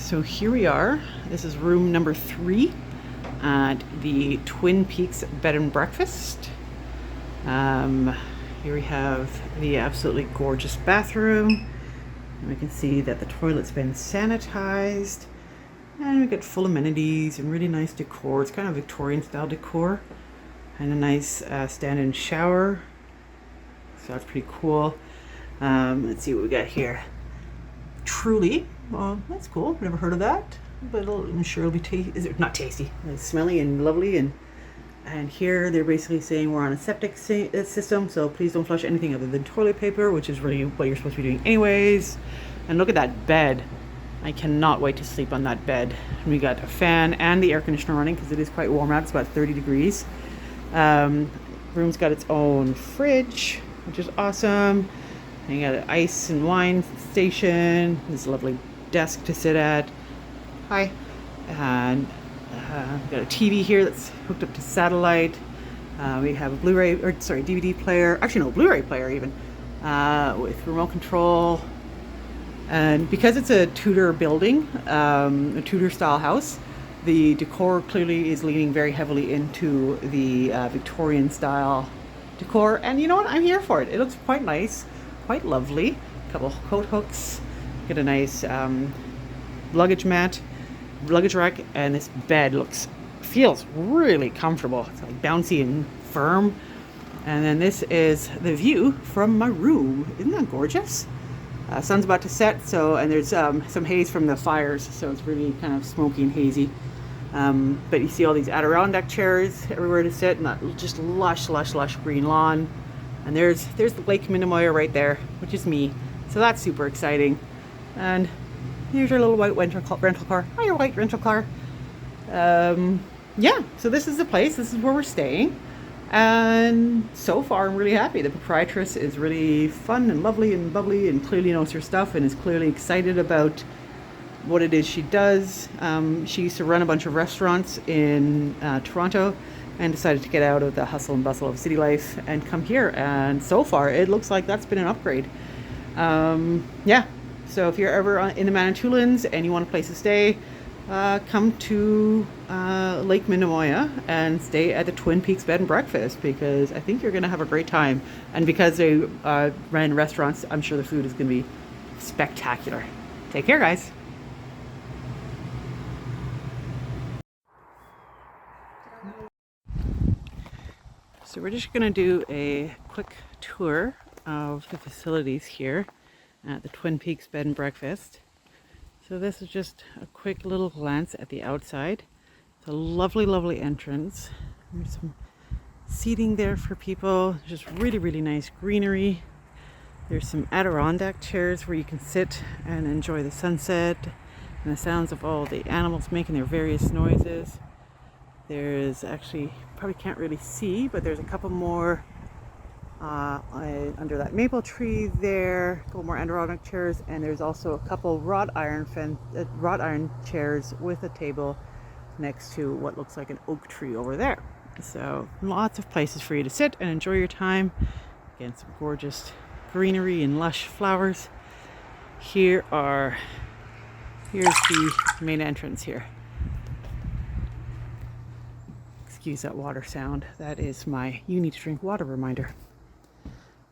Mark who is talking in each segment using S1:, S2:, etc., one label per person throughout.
S1: So here we are. This is room number 3 at the Twin Peaks Bed and Breakfast. Here we have the absolutely gorgeous bathroom. And we can see that the toilet's been sanitized. And we get full amenities and really nice decor. It's kind of Victorian style decor. And a nice stand-in shower. So that's pretty cool. Let's see what we got here. Truly, well, that's cool. Never heard of that, but I'm sure it'll be tasty. Is it not tasty? It's smelly and lovely, and here they're basically saying we're on a septic system, so please don't flush anything other than toilet paper, which is really what you're supposed to be doing anyways. And look at that bed. I cannot wait to sleep on that bed. We got a fan and the air conditioner running because it is quite warm out. It's about 30 degrees. Room's got its own fridge, which is awesome. And you got an ice and wine station. This lovely desk to sit at. Hi. And we've got a TV here that's hooked up to satellite. We have a DVD player. Actually, no, Blu-ray player even. With remote control. And because it's a Tudor building, a Tudor style house, the decor clearly is leaning very heavily into the Victorian style decor. And you know what? I'm here for it. It looks quite nice. Quite lovely. A couple coat hooks. Get a nice luggage rack, and this bed feels really comfortable. It's like bouncy and firm. And then this is the view from my room. Isn't that gorgeous? Sun's about to set, and there's some haze from the fires, so it's really kind of smoky and hazy. But you see all these Adirondack chairs everywhere to sit, and that just lush green lawn. And there's the Lake Mindemoya right there, which is me. So that's super exciting. And here's your little white rental car. Hi, your white rental car. Yeah, so this is the place. This is where we're staying. And so far, I'm really happy. The proprietress is really fun and lovely and bubbly and clearly knows her stuff and is clearly excited about what it is she does. She used to run a bunch of restaurants in Toronto and decided to get out of the hustle and bustle of city life and come here. And so far, it looks like that's been an upgrade. Yeah, so if you're ever in the Manitoulins and you want a place to stay, come to Lake Mindemoya and stay at the Twin Peaks Bed and Breakfast, because I think you're going to have a great time. And because they ran restaurants, I'm sure the food is going to be spectacular. Take care, guys. So we're just going to do a quick tour of the facilities here at the Twin Peaks Bed and Breakfast. So this is just a quick little glance at the outside. It's a lovely entrance. There's some seating there for people. Just really nice greenery. There's some Adirondack chairs where you can sit and enjoy the sunset and the sounds of all the animals making their various noises. There's actually, probably can't really see, but there's a couple more under that maple tree there, a couple more Adirondack chairs, and there's also a couple wrought iron chairs with a table next to what looks like an oak tree over there. So lots of places for you to sit and enjoy your time. Again, some gorgeous greenery and lush flowers. Here's the main entrance here. Excuse that water sound. That is my you need to drink water reminder.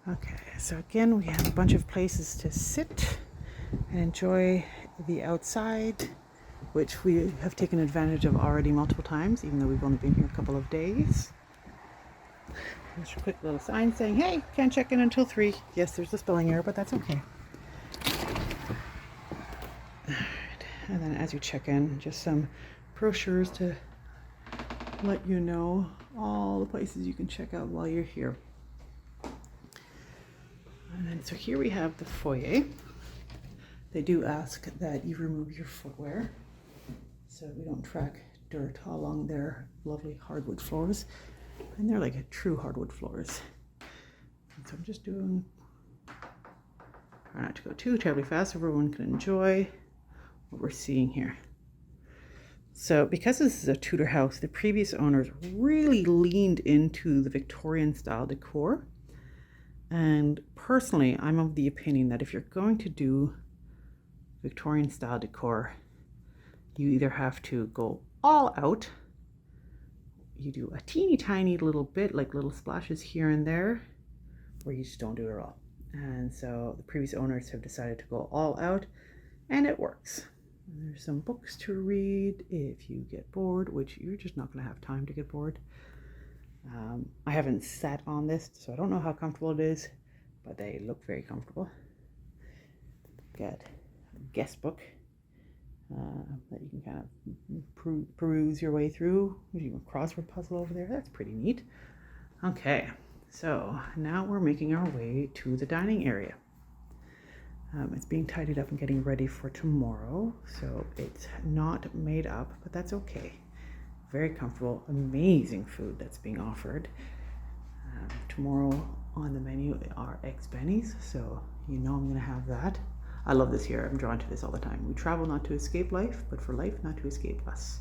S1: Okay, so again, we have a bunch of places to sit and enjoy the outside, which we have taken advantage of already multiple times, even though we've only been here a couple of days. There's a quick little sign saying, hey, can't check in until 3. Yes, there's a spelling error, but that's okay. Alright, and then as you check in, just some brochures to let you know all the places you can check out while you're here. And then so here we have the foyer. They do ask that you remove your footwear so we don't track dirt along their lovely hardwood floors. And they're like true hardwood floors. And so I'm just try not to go too terribly fast so everyone can enjoy what we're seeing here. So because this is a Tudor house, the previous owners really leaned into the Victorian style decor. And personally, I'm of the opinion that if you're going to do Victorian style decor, You either have to go all out, you do a teeny tiny little bit, like little splashes here and there, or you just don't do it at all. And so the previous owners have decided to go all out, and it works. There's some books to read if you get bored, which you're just not going to have time to get bored. I haven't sat on this, so I don't know how comfortable it is, but they look very comfortable. Got a guest book that you can kind of peruse your way through. There's a crossword puzzle over there. That's pretty neat. Okay, so now we're making our way to the dining area. It's being tidied up and getting ready for tomorrow, so it's not made up, but that's okay. Very comfortable, amazing food that's being offered. Tomorrow on the menu are eggs bennies, so you know I'm gonna have that. I love this here. I'm drawn to this all the time. We travel not to escape life, but for life not to escape us.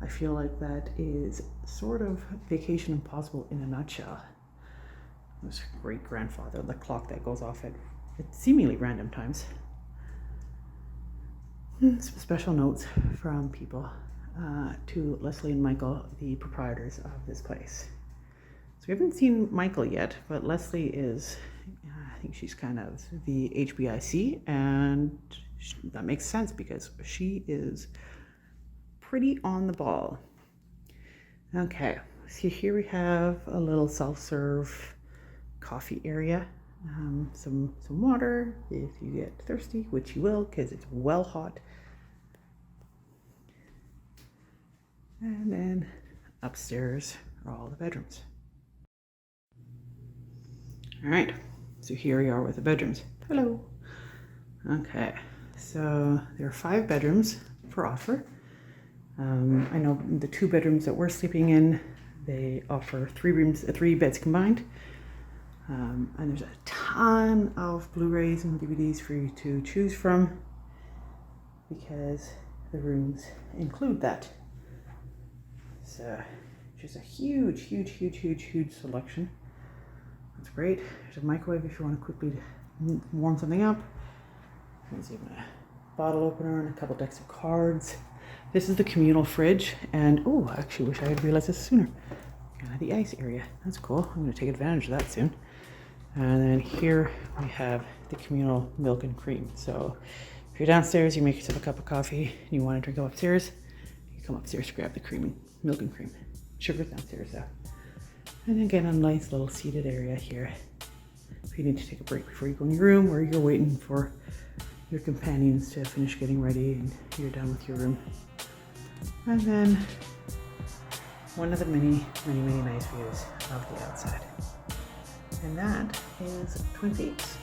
S1: I feel like that is sort of Vacation Impossible in a nutshell. This great-grandfather, the clock that goes off at seemingly random times. Some special notes from people to Leslie and Michael, the proprietors of this place. So we haven't seen Michael yet, but Leslie is, I think she's kind of the HBIC, and that makes sense because she is pretty on the ball. Okay, so here we have a little self-serve coffee area. Some water if you get thirsty, which you will because it's well hot. And then upstairs are all the bedrooms. All right, so here we are with the bedrooms. Hello. Okay, so there are 5 bedrooms for offer. I know the 2 bedrooms that we're sleeping in, they offer 3 beds combined. And there's a ton of Blu-rays and DVDs for you to choose from because the rooms include that. So just a huge selection. That's great. There's a microwave if you want to quickly warm something up. There's even a bottle opener and a couple decks of cards. This is the communal fridge, and oh, I actually wish I had realized this sooner. The ice area. That's cool. I'm going to take advantage of that soon. And then here we have the communal milk and cream. So if you're downstairs, you make yourself a cup of coffee, and you want to drink upstairs, you come upstairs to grab the milk and cream. Sugar's downstairs though. And again, a nice little seated area here. If you need to take a break before you go in your room, or you're waiting for your companions to finish getting ready and you're done with your room. And then one of the many nice views of the outside. And that is Twin Peaks.